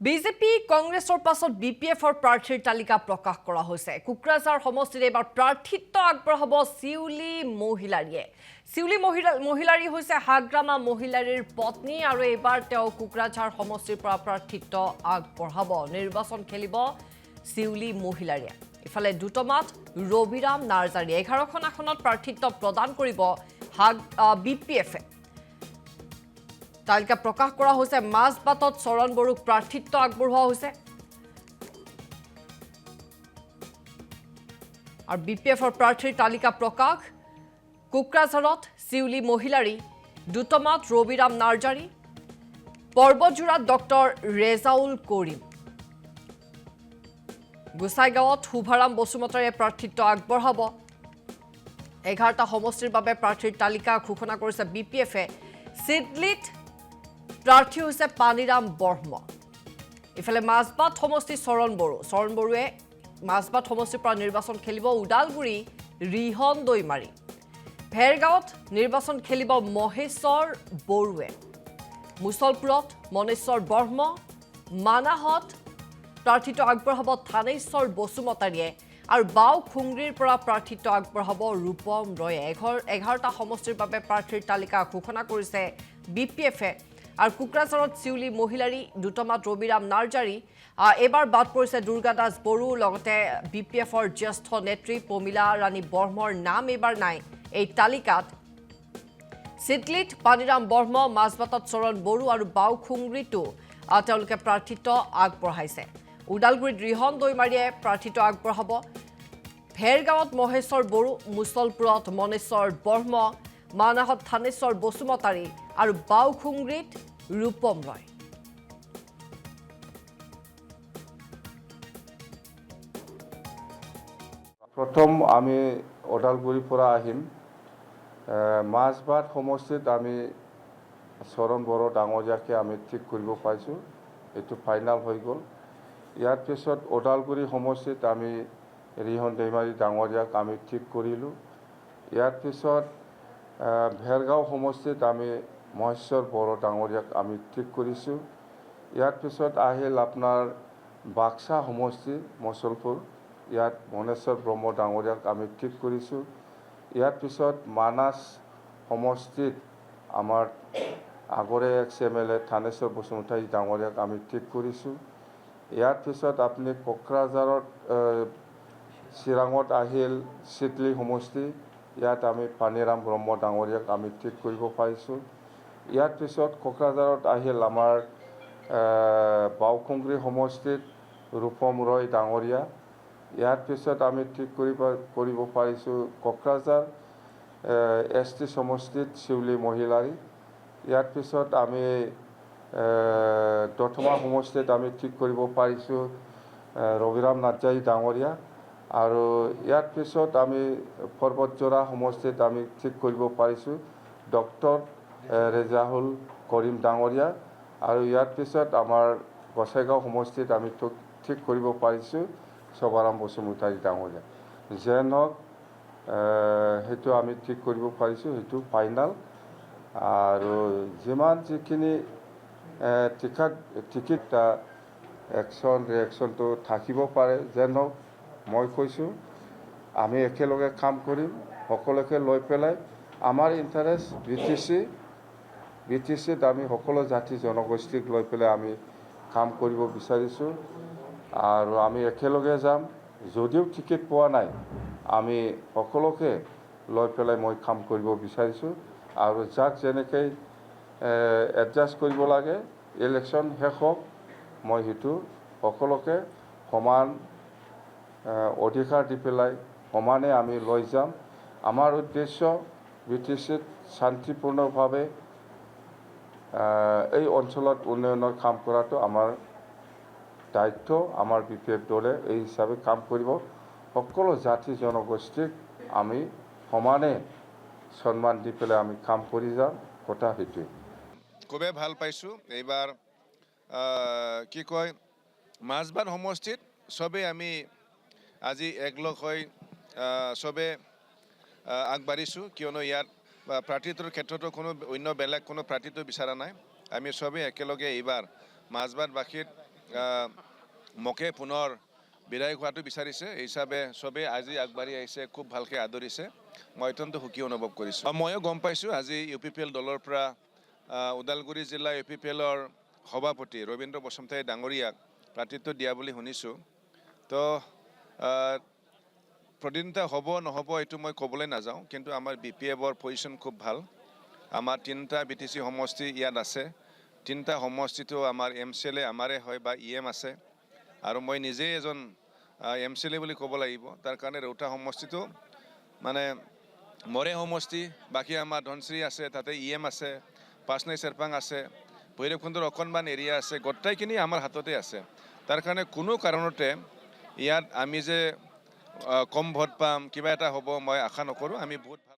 BJP কংগ্ৰেছৰ পাছত বিপিএফৰ প্ৰাৰ্থীৰ তালিকা প্ৰকাশ কৰা হৈছে। কুকৰাঝাৰ সমষ্টিত এবাৰ প্ৰাৰ্থিত্ব আগবঢ়াব শিউলি মহিলাৰীয়ে। শিউলি মহিলাৰী হৈছে হাগ্ৰামা মহিলাৰীৰ পত্নী আৰু এইবাৰ তেওঁ কুকৰাঝাৰ সমষ্টিৰ পৰা প্ৰাৰ্থিত্ব আগবঢ়াব। নিৰ্বাচন খেলিব শিউলি মহিলাৰীয়ে। ইফালে দুটমাত ৰবিৰাম নাৰ্জাৰী 11খন আসনত প্ৰাৰ্থিত্ব প্ৰদান কৰিব বিপিএফে। তালিকা প্ৰকাশ কৰা হৈছে। মাজবাটত চৰণ বড়োক প্ৰাৰ্থিত্ব আগবঢ়োৱা হৈছে আৰু বিপিএফৰ প্ৰাৰ্থীৰ তালিকা প্ৰকাশ। কোকৰাঝাৰত শিউলি মহিলাৰী, দুটমাত ৰবিৰাম নাৰ্জাৰী, পৰ্বতজোৰাত ডক্টৰ ৰেজাউল কৰিম, গোসাইগাঁৱত শুভাৰাম বসুমতাৰীয়ে প্ৰাৰ্থিত্ব আগবঢ়াব। 11টা সমষ্টিৰ বাবে প্ৰাৰ্থীৰ তালিকা ঘোষণা কৰিছে বিপিএফে। চিডলিত প্ৰাৰ্থী হৈছে পানীৰাম বৰ্মা। ইফালে মাজবাট সমষ্টি চৰণ বড়োৱে মাজবাট সমষ্টিৰ পৰা নিৰ্বাচন খেলিব ওদালগুৰি ৰিহন দৈমাৰী। ভেৰগাঁৱত নিৰ্বাচন খেলিব মহেশ্বৰ বড়োৱে। মুছলপুৰত মনেশ্বৰ বৰ্মা, মানাহত প্ৰাৰ্থিত্ব আগবঢ়াব থানেশ্বৰ বসুমতাৰীয়ে আৰু বাওখুংৰিৰ পৰা প্ৰাৰ্থিত্ব আগবঢ়াব ৰূপম ৰয়ে। 11টা সমষ্টিৰ বাবে প্ৰাৰ্থীৰ তালিকা ঘোষণা কৰিছে বিপিএফে। আৰু কোকৰাঝাৰত শিউলি মহিলাৰী, দুটমাত ৰবিৰাম নাৰ্জাৰী, এইবাৰ বাদ পৰিছে দুৰ্গা দাস বড়ো, লগতে বিপিএফৰ জ্যেষ্ঠ নেত্ৰী প্ৰমীলা ৰাণী বৰ্মৰ নাম এইবাৰ নাই এই তালিকাত। চিডলিত পানীৰাম বৰ্মা, মাজবাটত চৰণ বড়ো আৰু বাওখুংৰিতো তেওঁলোকে প্ৰাৰ্থিত্ব আগবঢ়াইছে। ওদালগুৰিত ৰিহন দৈমাৰীয়ে প্ৰাৰ্থিত্ব আগবঢ়াব। ভেৰগাঁৱত মহেশ্বৰ বড়ো, মুছলপুৰত মনেশ্বৰ বৰ্মা, মানাহত থানেশ্বৰ বসুমতাৰী আৰু বাওখুংৰিত ৰূপম ৰয়। প্ৰথম আমি ওদালগুৰিৰ পৰা আহিম। মাজবাট সমষ্টিত আমি চৰণ বড়ো ডাঙৰীয়াকে আমি ঠিক কৰিব পাৰিছোঁ, এইটো ফাইনেল হৈ গ'ল। ইয়াৰ পিছত ওদালগুৰি সমষ্টিত আমি ৰিহন দৈমাৰী ডাঙৰীয়াক আমি ঠিক কৰিলোঁ। ইয়াৰ পিছত ভেৰগাঁও সমষ্টিত আমি মহেশ্বৰ বড়ো ডাঙৰীয়াক আমি ঠিক কৰিছোঁ। ইয়াৰ পিছত আহিল আপোনাৰ বাক্সা সমষ্টি মুছলপুৰ, ইয়াত মনেশ্বৰ ব্ৰহ্ম ডাঙৰীয়াক আমি ঠিক কৰিছোঁ। ইয়াৰ পিছত মানাছ সমষ্টিত আমাৰ আগৰে এক্স-MLA থানেশ্বৰ বসুমতাৰী ডাঙৰীয়াক আমি ঠিক কৰিছোঁ। ইয়াৰ পিছত আপুনি কোকৰাঝাৰত চিৰাঙত আহিল চিডলি সমষ্টি, ইয়াত আমি পানীৰাম ব্ৰহ্ম ডাঙৰীয়াক আমি ঠিক কৰিব পাৰিছোঁ। ইয়াৰ পিছত কোকৰাঝাৰত আহিল আমাৰ বাওখুংৰি সমষ্টিত ৰূপম ৰয় ডাঙৰীয়া, ইয়াৰ পিছত আমি ঠিক কৰিব পাৰিছোঁ কোকৰাঝাৰ ST সমষ্টিত শিউলি মহিলাৰী। ইয়াৰ পিছত আমি দতমা সমষ্টিত আমি ঠিক কৰিব পাৰিছোঁ ৰবিৰাম নাৰ্জাৰী ডাঙৰীয়া, আৰু ইয়াৰ পিছত আমি পৰ্বতজোৰা সমষ্টিত আমি ঠিক কৰিব পাৰিছোঁ ডক্টৰ ৰেজাউল কৰিম ডাঙৰীয়া, আৰু ইয়াৰ পিছত আমাৰ গোসাইগাঁও সমষ্টিত আমি ঠিক কৰিব পাৰিছোঁ শুভাৰাম বসুমতাৰী ডাঙৰীয়া। যেন হওক সেইটো আমি ঠিক কৰিব পাৰিছোঁ, সেইটো ফাইনেল। আৰু যিমান যিখিনি টিকেট একশ্যন ৰিয়েকশ্যনটো থাকিব পাৰে, যেন হওক মই কৈছোঁ আমি একেলগে কাম কৰিম সকলোকে লৈ পেলাই। আমাৰ ইণ্টাৰেষ্ট BTCত আমি সকলো জাতি জনগোষ্ঠীক লৈ পেলাই আমি কাম কৰিব বিচাৰিছোঁ, আৰু আমি একেলগে যাম। যদিও টিকেট পোৱা নাই, আমি সকলোকে লৈ পেলাই মই কাম কৰিব বিচাৰিছোঁ, আৰু যাক যেনেকৈ এডজাষ্ট কৰিব লাগে ইলেকশ্যন শেষ হওক, মই সেইটো সকলোকে সমান অধিকাৰ দি পেলাই সমানে আমি লৈ যাম। আমাৰ উদ্দেশ্য BTCত শান্তিপূৰ্ণভাৱে এই অঞ্চলত উন্নয়নৰ কাম কৰাটো আমাৰ দায়িত্ব। আমাৰ BPF দলে এই হিচাপে কাম কৰিব। সকলো জাতি জনগোষ্ঠীক আমি সমানে সন্মান দি পেলাই আমি কাম কৰি যাম, কথা সেইটোৱে। খুবেই ভাল পাইছোঁ। এইবাৰ কি কয় মাজবাট সমষ্টিত চবেই আমি আজি একলগ হৈ চবে আগবাঢ়িছোঁ, কিয়নো ইয়াত প্ৰাৰ্থিত্বৰ ক্ষেত্ৰতো বেলেগ কোনো প্ৰাৰ্থিত্ব বিচৰা নাই। আমি চবেই একেলগে এইবাৰ মাজবাটবাসীৰ মোকে পুনৰ বিধায়ক হোৱাটো বিচাৰিছে। এই হিচাপে চবেই আজি আগবাঢ়ি আহিছে, খুব ভালকৈ আদৰিছে। মই অত্যন্ত সুখী অনুভৱ কৰিছোঁ। ময়ো গম পাইছোঁ আজি UPPL দলৰ পৰা ওদালগুৰি জিলা UPPLৰ সভাপতি ৰবীন্দ্ৰ বসুমতাৰী ডাঙৰীয়াক প্ৰাৰ্থিত্ব দিয়া বুলি শুনিছোঁ। তো প্ৰতিদ্বন্দ্বিতা হ'ব নহ'ব এইটো মই ক'বলৈ নাযাওঁ, কিন্তু আমাৰ BPFৰ পজিশ্যন খুব ভাল। আমাৰ 3টা BTC সমষ্টি ইয়াত আছে। 3টা সমষ্টিটো আমাৰ MCLA আমাৰে হয় বা EM আছে, আৰু মই নিজেই এজন MCLA বুলি ক'ব লাগিব। তাৰ কাৰণে ৰৌতা সমষ্টিটো মানে মৰে সমষ্টি, বাকী আমাৰ ধনশ্ৰী আছে, তাতে EM আছে, পাঁচনাই চেৰপাং আছে, ভৈৰৱকুণ্ডৰ অকণমান এৰিয়া আছে, গোটেইখিনি আমাৰ হাততে আছে। তাৰ কাৰণে কোনো কাৰণতে ইয়াত আমি যে কম ভোট পাম, কিবা এটা হ'ব মই আশা নকৰোঁ। আমি বহুত ভাল